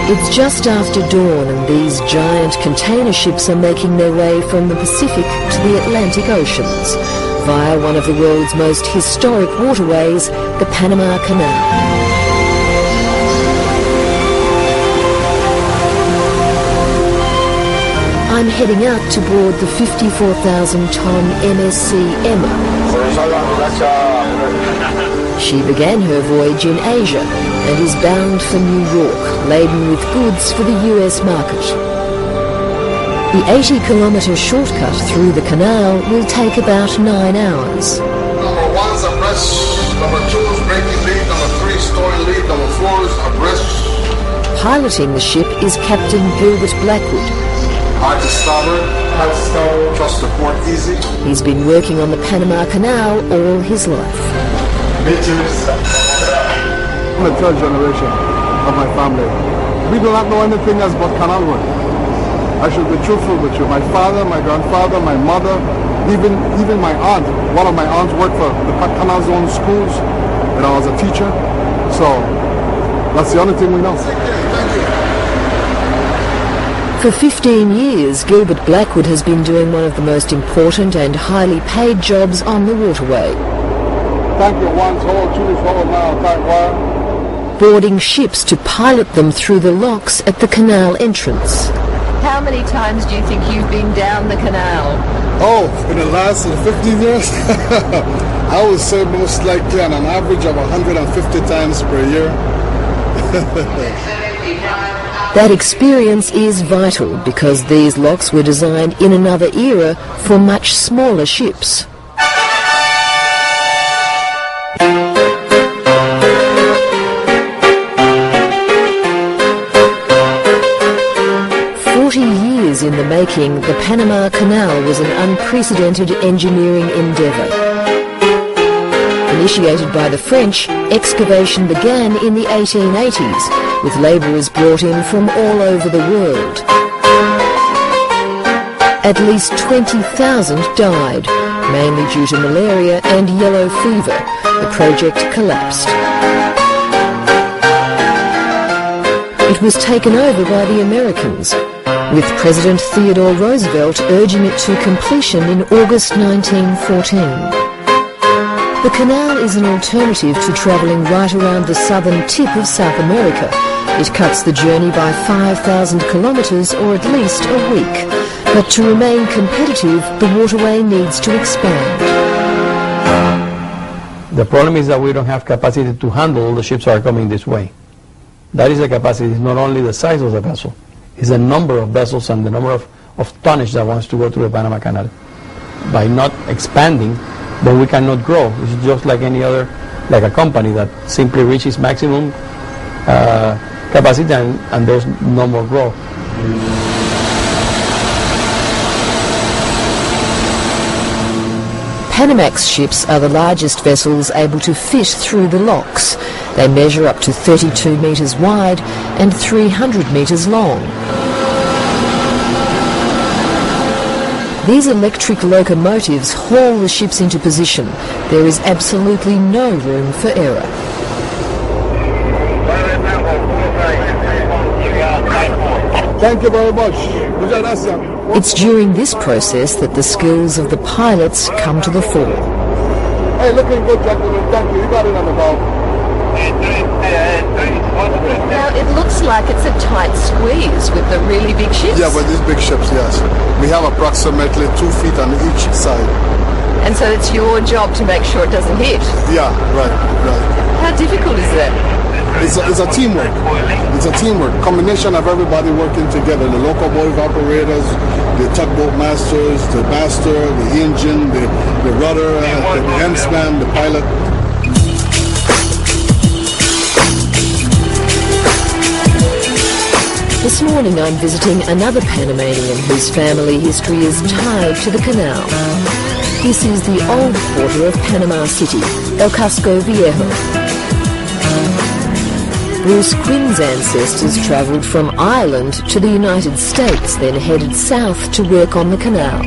It's just after dawn and these giant container ships are making their way from the Pacific to the Atlantic Oceans via one of the world's most historic waterways, the Panama Canal. I'm heading out to board the 54,000-ton MSC Emma. She began her voyage in Asia and is bound for New York, laden with goods for the US market. The 80-kilometre shortcut through the canal will take about 9 hours. Number 1 is abreast, number 2 is breaking lead, number 3 storing lead, number 4 is abreast. Piloting the ship is Captain Gilbert Blackwood. Hard to starboard, trust the port easy. He's been working on the Panama Canal all his life. I'm the third generation of my family. We do not know anything else but canal work. I should be truthful with you. My father, my grandfather, my mother, even my aunt. One of my aunts worked for the Canal Zone schools, and I was a teacher. So that's the only thing we know. For 15 years, Gilbert Blackwood has been doing one of the most important and highly paid jobs on the waterway. Thank you, 1 hole, 2 hole, now, tight wire. Boarding ships to pilot them through the locks at the canal entrance. How many times do you think you've been down the canal? Oh, in the last 15 years? I would say most likely on an average of 150 times per year. That experience is vital because these locks were designed in another era for much smaller ships. In the making, the Panama Canal was an unprecedented engineering endeavour. Initiated by the French, excavation began in the 1880s, with labourers brought in from all over the world. At least 20,000 died, mainly due to malaria and yellow fever. The project collapsed. It was taken over by the Americans, with President Theodore Roosevelt urging it to completion in August 1914. The canal is an alternative to travelling right around the southern tip of South America. It cuts the journey by 5,000 kilometres or at least a week. But to remain competitive, the waterway needs to expand. The problem is that we don't have capacity to handle all the ships that are coming this way. That is the capacity. It's not only the size of the vessel. Is the number of vessels and the number of tonnage that wants to go through the Panama Canal. By not expanding, then we cannot grow. It's just like any other, like a company that simply reaches maximum capacity and there's no more growth. Panamax ships are the largest vessels able to fit through the locks. They measure up to 32 metres wide and 300 metres long. These electric locomotives haul the ships into position. There is absolutely no room for error. Thank you very much. It's during this process that the skills of the pilots come to the fore. Hey, looking good, gentlemen. Thank you. You got it on the ball. Now, it looks like it's a tight squeeze with the really big ships. Yeah, with these big ships, yes. We have approximately 2 feet on each side. And so it's your job to make sure it doesn't hit. Yeah, right. How difficult is that? It's a teamwork. It's a teamwork. Combination of everybody working together. The locomotive operators, the tugboat masters, the master, the engine, the rudder, the ensign, the pilot. This morning I'm visiting another Panamanian whose family history is tied to the canal. This is the old quarter of Panama City, El Casco Viejo. Bruce Quinn's ancestors travelled from Ireland to the United States, then headed south to work on the canal.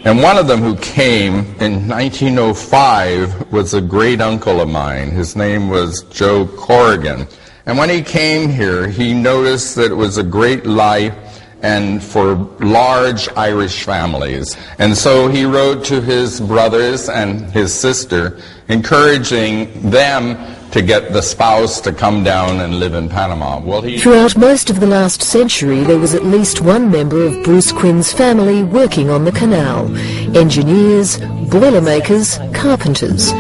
And one of them who came in 1905 was a great uncle of mine. His name was Joe Corrigan. And when he came here, he noticed that it was a great life and for large Irish families. And so he wrote to his brothers and his sister, encouraging them to get the spouse to come down and live in Panama. Well, Throughout most of the last century, there was at least one member of Bruce Quinn's family working on the canal. Engineers, boilermakers, carpenters.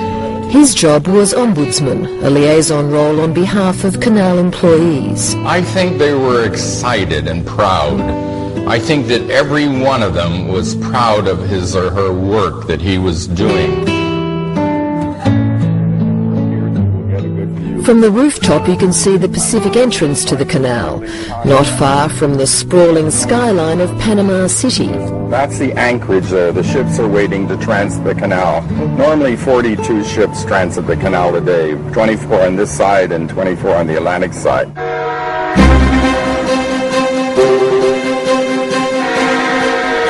His job was ombudsman, a liaison role on behalf of canal employees. I think they were excited and proud. I think that every one of them was proud of his or her work that he was doing. From the rooftop you can see the Pacific entrance to the canal, not far from the sprawling skyline of Panama City. That's the anchorage. The ships are waiting to transit the canal. Normally 42 ships transit the canal a day, 24 on this side and 24 on the Atlantic side.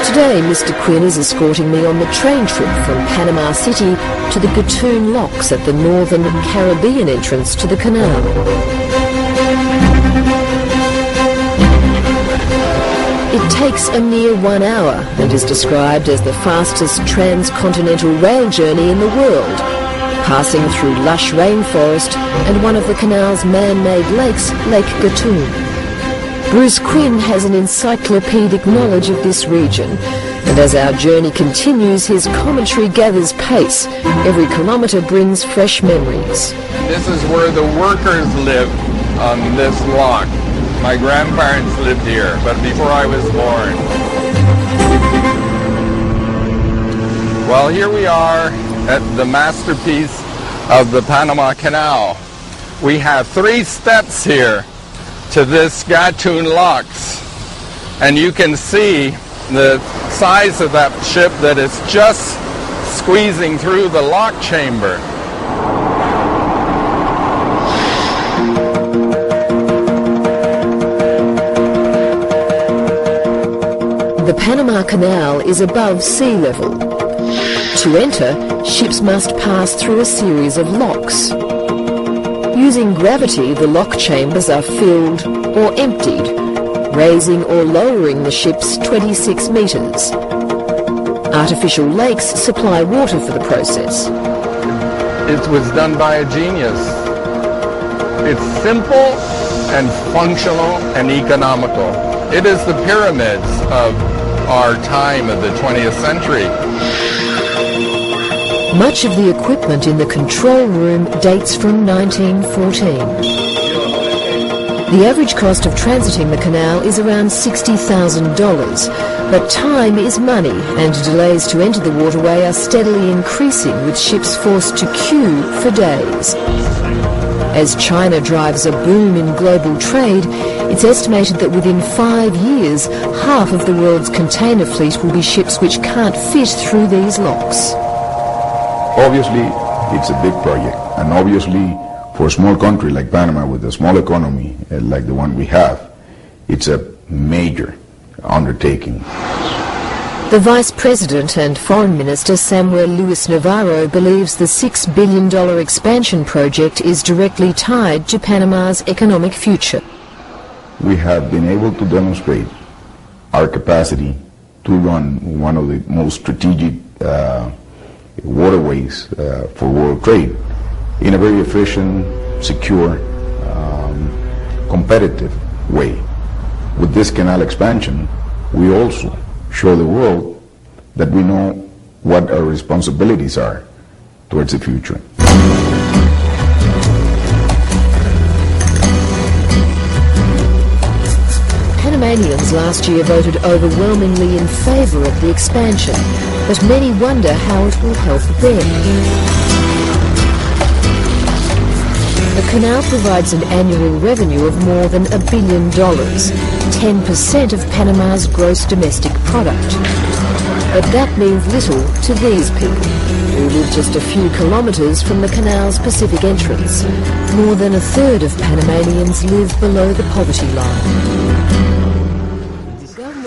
Today, Mr. Quinn is escorting me on the train trip from Panama City to the Gatun Locks at the northern Caribbean entrance to the canal. It takes a mere 1 hour and is described as the fastest transcontinental rail journey in the world, passing through lush rainforest and one of the canal's man-made lakes, Lake Gatun. Bruce Quinn has an encyclopedic knowledge of this region, and as our journey continues, his commentary gathers pace. Every kilometre brings fresh memories. This is where the workers lived on this lock. My grandparents lived here, but before I was born. Well, here we are at the masterpiece of the Panama Canal. We have 3 steps here to this Gatun Locks, and you can see the size of that ship that is just squeezing through the lock chamber. The Panama Canal is above sea level. To enter, ships must pass through a series of locks. Using gravity, the lock chambers are filled or emptied, raising or lowering the ships 26 metres. Artificial lakes supply water for the process. It was done by a genius. It's simple and functional and economical. It is the pyramids of our time of the 20th century. Much of the equipment in the control room dates from 1914. The average cost of transiting the canal is around $60,000, but time is money and delays to enter the waterway are steadily increasing, with ships forced to queue for days. As China drives a boom in global trade, it's estimated that within 5 years, half of the world's container fleet will be ships which can't fit through these locks. Obviously, it's a big project, and obviously, for a small country like Panama with a small economy like the one we have, it's a major undertaking. The Vice President and Foreign Minister Samuel Luis Navarro believes the $6 billion expansion project is directly tied to Panama's economic future. We have been able to demonstrate our capacity to run one of the most strategic waterways for world trade in a very efficient, secure, competitive way. With this canal expansion, we also show the world that we know what our responsibilities are towards the future. Panamanians last year voted overwhelmingly in favour of the expansion, but many wonder how it will help them. The canal provides an annual revenue of more than $1 billion, 10% of Panama's gross domestic product. But that means little to these people, who live just a few kilometres from the canal's Pacific entrance. More than a third of Panamanians live below the poverty line.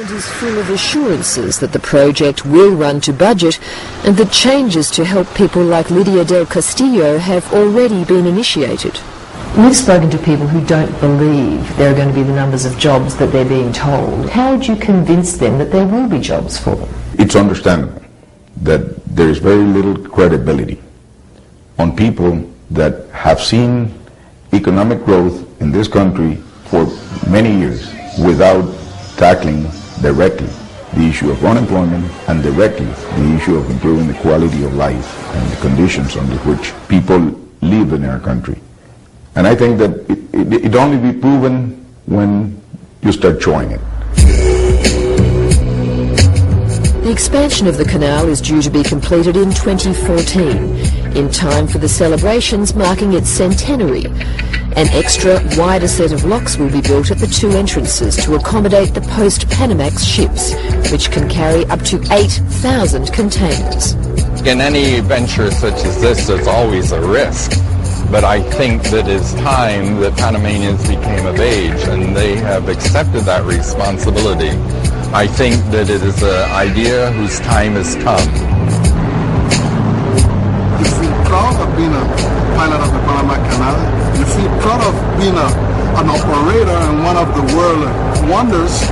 Is full of assurances that the project will run to budget and that changes to help people like Lydia del Castillo have already been initiated. We've spoken to people who don't believe there are going to be the numbers of jobs that they're being told. How would you convince them that there will be jobs for them? It's understandable that there is very little credibility on people that have seen economic growth in this country for many years without tackling directly the issue of unemployment and directly the issue of improving the quality of life and the conditions under which people live in our country. And I think that it only be proven when you start showing it. The expansion of the canal is due to be completed in 2014, in time for the celebrations marking its centenary. An extra, wider set of locks will be built at the two entrances to accommodate the post-Panamax ships, which can carry up to 8,000 containers. In any venture such as this, there's always a risk. But I think that it's time that Panamanians became of age, and they have accepted that responsibility. I think that it is an idea whose time has come. You feel proud of being a pilot of the Panama Canal. You feel proud of being an operator and one of the world wonders.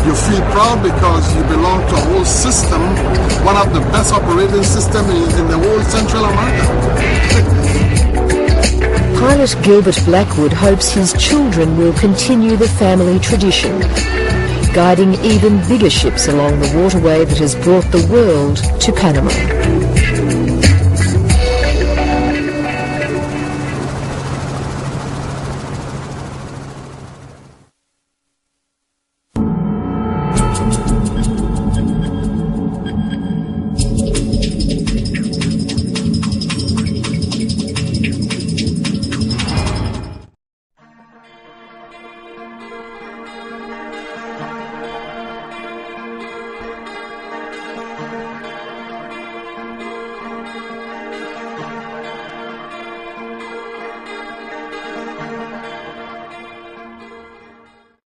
You feel proud because you belong to a whole system, one of the best operating systems in the whole Central America. Pilot Gilbert Blackwood hopes his children will continue the family tradition, guiding even bigger ships along the waterway that has brought the world to Panama.